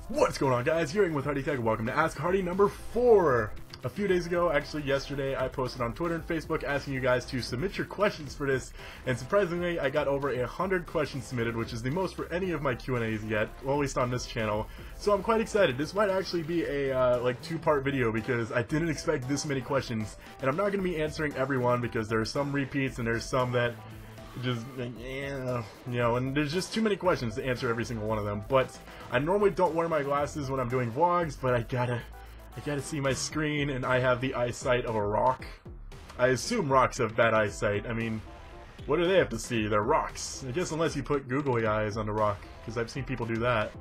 What's going on, guys? You're in with Logitech. Welcome to Ask Hardy number 4. A few days ago, actually yesterday, I posted on Twitter and Facebook asking you guys to submit your questions for this, and surprisingly, I got over 100 questions submitted, which is the most for any of my Q&As yet, well, at least on this channel. So I'm quite excited. This might actually be a like 2-part video because I didn't expect this many questions, and I'm not going to be answering everyone because there are some repeats and there's some that just, yeah, you know, and there's just too many questions to answer every single one of them. But I normally don't wear my glasses when I'm doing vlogs, but I gotta see my screen, and I have the eyesight of a rock. I assume rocks have bad eyesight. I mean, what do they have to see? They're rocks. I guess unless you put googly eyes on the rock, because I've seen people do that,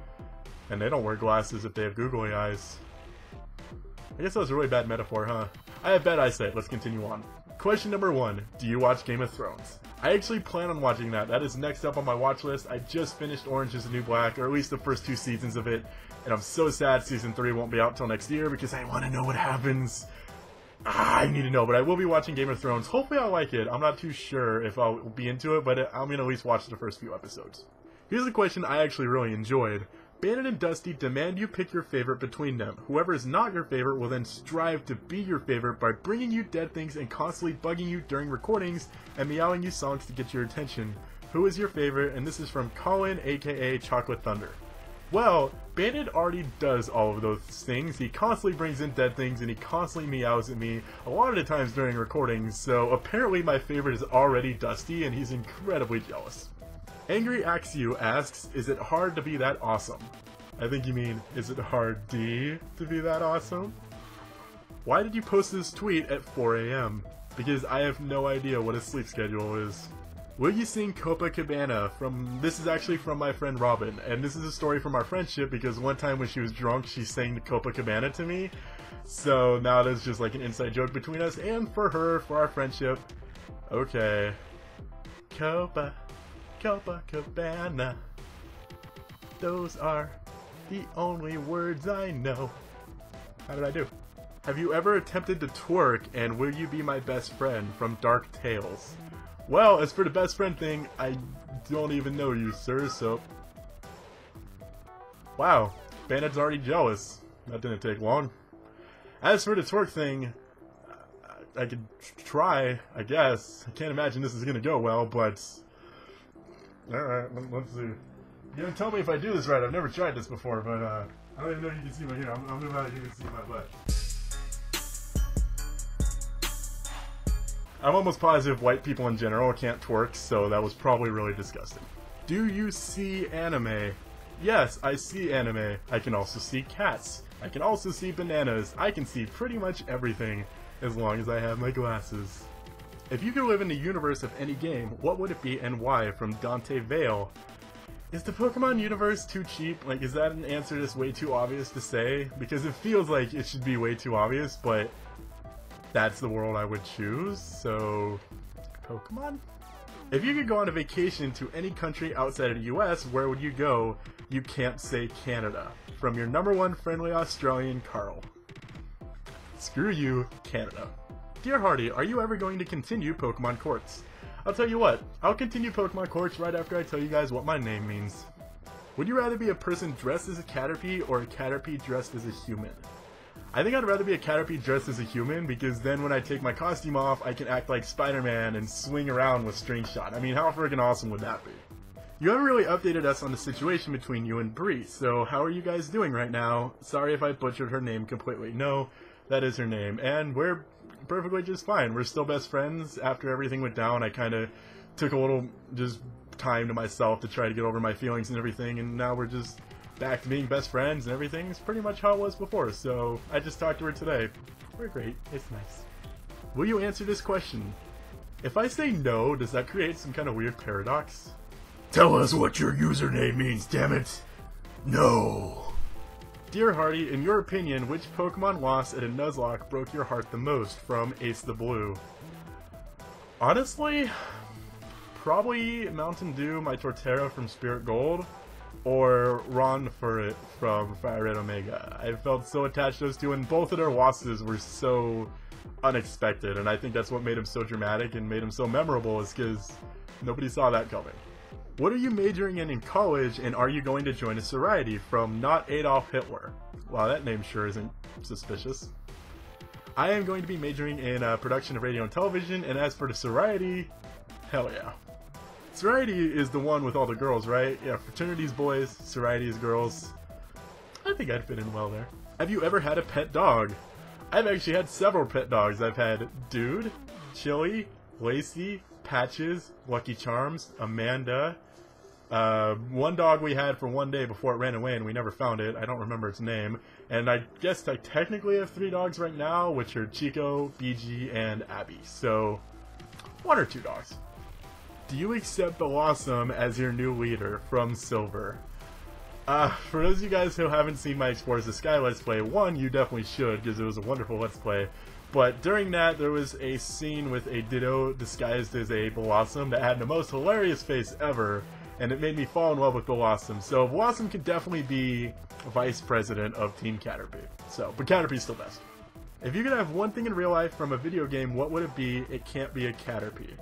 and they don't wear glasses if they have googly eyes. I guess that was a really bad metaphor, huh? I have bad eyesight. Let's continue on. Question number 1. Do you watch Game of Thrones? I actually plan on watching that. That is next up on my watch list. I just finished Orange is the New Black, or at least the first 2 seasons of it, and I'm so sad Season 3 won't be out till next year because I want to know what happens. I need to know, but I will be watching Game of Thrones. Hopefully I'll like it. I'm not too sure if I'll be into it, but I'm going to at least watch the first few episodes. Here's a question I actually really enjoyed. Bandit and Dusty demand you pick your favorite between them. Whoever is not your favorite will then strive to be your favorite by bringing you dead things and constantly bugging you during recordings and meowing you songs to get your attention. Who is your favorite? And this is from Colin, aka Chocolate Thunder. Well, Bandit already does all of those things. He constantly brings in dead things and he constantly meows at me a lot of the times during recordings, so apparently my favorite is already Dusty and he's incredibly jealous. Angry Axu asks, is it hard to be that awesome? I think you mean, is it hard D to be that awesome? Why did you post this tweet at 4 AM? Because I have no idea what his sleep schedule is. Will you sing Copacabana? This is actually from my friend Robin, and this is a story from our friendship because one time when she was drunk she sang the Copacabana to me. So now there's just like an inside joke between us and for her, for our friendship. Okay. Copacabana. Those are the only words I know. How did I do? Have you ever attempted to twerk, and will you be my best friend? From Dark Tales. Well, as for the best friend thing, I don't even know you, sir, so... Wow, Bandit's already jealous. That didn't take long. As for the twerk thing, I could try, I guess. I can't imagine this is gonna go well, but... Alright, let's see. You don't tell me if I do this right. I've never tried this before, but I don't even know if you can see my hair. I'm gonna bet you can see my butt. I'm almost positive white people in general can't twerk, so that was probably really disgusting. Do you see anime? Yes, I see anime. I can also see cats. I can also see bananas. I can see pretty much everything as long as I have my glasses. If you could live in the universe of any game, what would it be and why? From Dante Vale. Is the Pokemon universe too cheap? Like, is that an answer that's way too obvious to say? Because it feels like it should be way too obvious, but that's the world I would choose, so... Pokemon? If you could go on a vacation to any country outside of the US, where would you go? You can't say Canada. From your #1 friendly Australian, Carl. Screw you, Canada. Dear Hardy, are you ever going to continue Pokemon Courts? I'll tell you what, I'll continue Pokemon Courts right after I tell you guys what my name means. Would you rather be a person dressed as a Caterpie or a Caterpie dressed as a human? I think I'd rather be a Caterpie dressed as a human because then when I take my costume off, I can act like Spider-Man and swing around with String Shot. I mean, how friggin' awesome would that be? You haven't really updated us on the situation between you and Bree, so how are you guys doing right now? Sorry if I butchered her name completely. No, that is her name, and we're perfectly just fine. We're still best friends. After everything went down, I kind of took a little just time to myself to try to get over my feelings and everything, and now we're just back to being best friends and everything. It's pretty much how it was before, so I just talked to her today. We're great. It's nice. Will you answer this question? If I say no, does that create some kind of weird paradox? Tell us what your username means, damn it! No! Dear Hardy, in your opinion, which Pokemon lost at a Nuzlocke broke your heart the most? From Ace the Blue. Honestly, probably Mountain Dew, my Torterra from Spirit Gold, or Ron Furret from Fire Red Omega. I felt so attached to those two, and both of their losses were so unexpected, and I think that's what made them so dramatic and made them so memorable, is because nobody saw that coming. What are you majoring in college, and are you going to join a sorority? From Not Adolf Hitler. Wow, that name sure isn't suspicious. I am going to be majoring in production of radio and television, and as for the sorority, hell yeah. Sorority is the one with all the girls, right? Yeah, fraternities boys, sororities girls. I think I'd fit in well there. Have you ever had a pet dog? I've actually had several pet dogs. I've had Dude, Chili, Lacey, Patches, Lucky Charms, Amanda. One dog we had for one day before it ran away and we never found it. I don't remember its name. And I guess I technically have 3 dogs right now, which are Chico, BG, and Abby. So, 1 or 2 dogs. Do you accept Blossom as your new leader? From Silver. For those of you guys who haven't seen my Explorers the Sky Let's Play, 1, you definitely should, because it was a wonderful Let's Play. But during that, there was a scene with a Ditto disguised as a Blossom that had the most hilarious face ever, and it made me fall in love with Blossom. So Blossom can definitely be vice president of Team Caterpie. So, but Caterpie's still best. If you could have one thing in real life from a video game, what would it be? It can't be a Caterpie.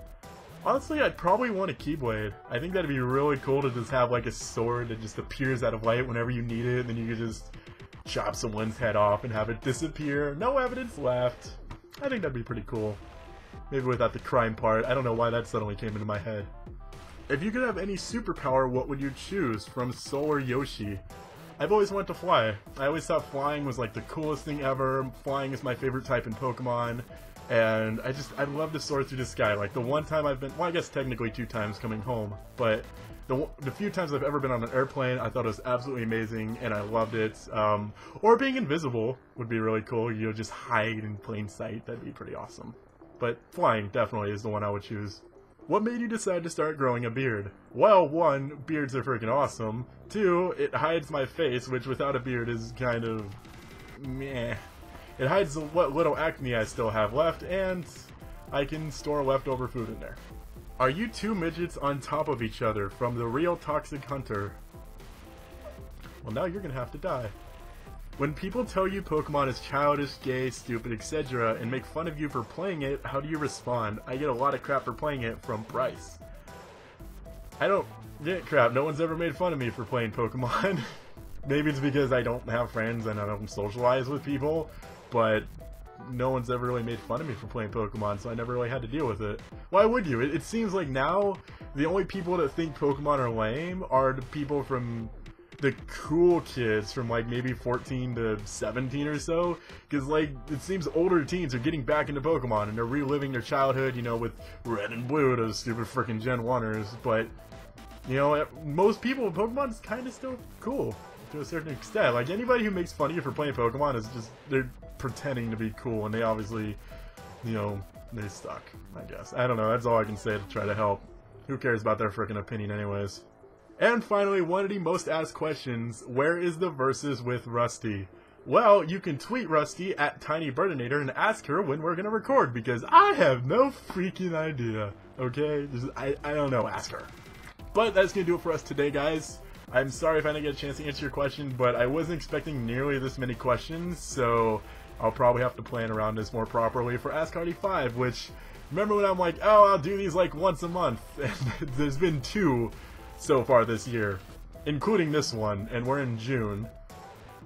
Honestly, I'd probably want a Keyblade. I think that'd be really cool to just have like a sword that just appears out of light whenever you need it, and then you could just chop someone's head off and have it disappear. No evidence left. I think that'd be pretty cool. Maybe without the crime part. I don't know why that suddenly came into my head. If you could have any superpower, what would you choose? From Solar Yoshi. I've always wanted to fly. I always thought flying was like the coolest thing ever. Flying is my favorite type in Pokemon. And I'd love to soar through the sky. Like the one time I've been, well I guess technically 2 times coming home, but the few times I've ever been on an airplane, I thought it was absolutely amazing and I loved it. Or being invisible would be really cool. You know, just hide in plain sight. That'd be pretty awesome. But flying definitely is the one I would choose. What made you decide to start growing a beard? Well, 1, beards are freaking awesome. 2, it hides my face, which without a beard is kind of meh. It hides what little acne I still have left, and I can store leftover food in there. Are you 2 midgets on top of each other? From The Real Toxic Hunter. Well, now you're gonna have to die. When people tell you Pokemon is childish, gay, stupid, etc., and make fun of you for playing it, how do you respond? I get a lot of crap for playing it from Bryce. I don't get crap. No one's ever made fun of me for playing Pokemon. Maybe it's because I don't have friends and I don't socialize with people, but no one's ever really made fun of me for playing Pokemon, so I never really had to deal with it. Why would you? It seems like now the only people that think Pokemon are lame are the people from the cool kids from like maybe 14 to 17 or so, because like it seems older teens are getting back into Pokemon and they're reliving their childhood, you know, with Red and Blue, those stupid freaking Gen 1ers, but you know, most people, Pokemon's kind of still cool to a certain extent. Like anybody who makes fun of you for playing Pokemon is just, they're pretending to be cool, and they obviously, you know, they suck, I guess. I don't know, that's all I can say to try to help. Who cares about their freaking opinion anyways? And finally, one of the most asked questions, where is the Versus with Rusty? Well, you can tweet Rusty at TinyBirdinator and ask her when we're gonna record, because I have no freaking idea, okay? I don't know, ask her. But that's gonna do it for us today, guys. I'm sorry if I didn't get a chance to answer your question, but I wasn't expecting nearly this many questions, so I'll probably have to plan around this more properly for Ask Hardy 5, which, remember when I'm like, oh, I'll do these like once a month, and there's been 2 so far this year, including this one, and we're in June.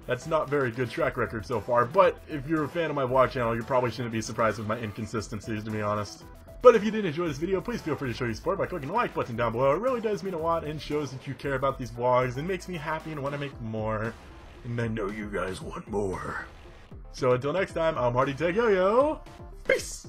That's not very good track record so far, but if you're a fan of my vlog channel, you probably shouldn't be surprised with my inconsistencies, to be honest. But if you did enjoy this video, please feel free to show your support by clicking the like button down below. It really does mean a lot and shows that you care about these vlogs and makes me happy and want to make more. And I know you guys want more. So until next time, I'm Hardy Tech Yo-Yo. Peace!